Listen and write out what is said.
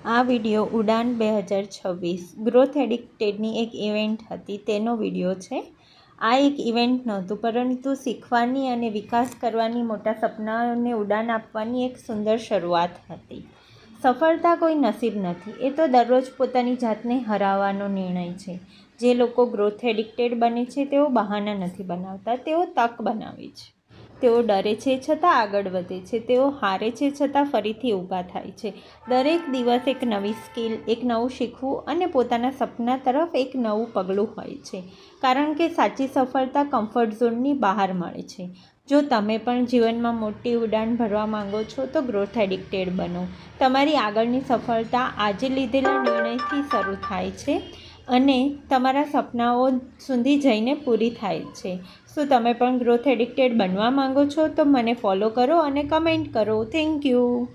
આ વિડિયો ઉડાન 2026 ગ્રોથ એડિક્ટેડની એક ઇવેન્ટ હતી તેનો વિડિયો છે. આ એક ઇવેન્ટ નહોતું, પરંતુ શીખવાની અને વિકાસ કરવાની મોટા સપનાઓને ઉડાન આપવાની એક સુંદર શરૂઆત હતી. સફળતા કોઈ નસીબ નથી, એ તો દરરોજ પોતાની જાતને હરાવવાનો નિર્ણય છે. જે લોકો ગ્રોથ એડિક્ટેડ બને છે તેઓ બહાના નથી બનાવતા, તેઓ તક બનાવે છે. તેઓ ડરે છે છતાં આગળ વધે છે. તેઓ હારે છે છતાં ફરીથી ઊભા થાય છે. દરેક દિવસ એક નવી સ્કિલ, એક નવું શીખવું અને પોતાના સપના તરફ એક નવું પગલું હોય છે. કારણ કે સાચી સફળતા કમ્ફર્ટ ઝોનની બહાર મળે છે. જો તમે પણ જીવનમાં મોટી ઉડાન ભરવા માંગો છો તો ગ્રોથ એડિક્ટેડ બનો. તમારી આગળની સફળતા આજે લીધેલા નિર્ણયથી શરૂ થાય છે અને તમારા સપનાઓ સુધી જઈને પૂરી થાય છે. શું તમે પણ ગ્રોથ એડિક્ટેડ બનવા માંગો છો? તો મને ફોલો કરો અને કમેન્ટ કરો. Thank you.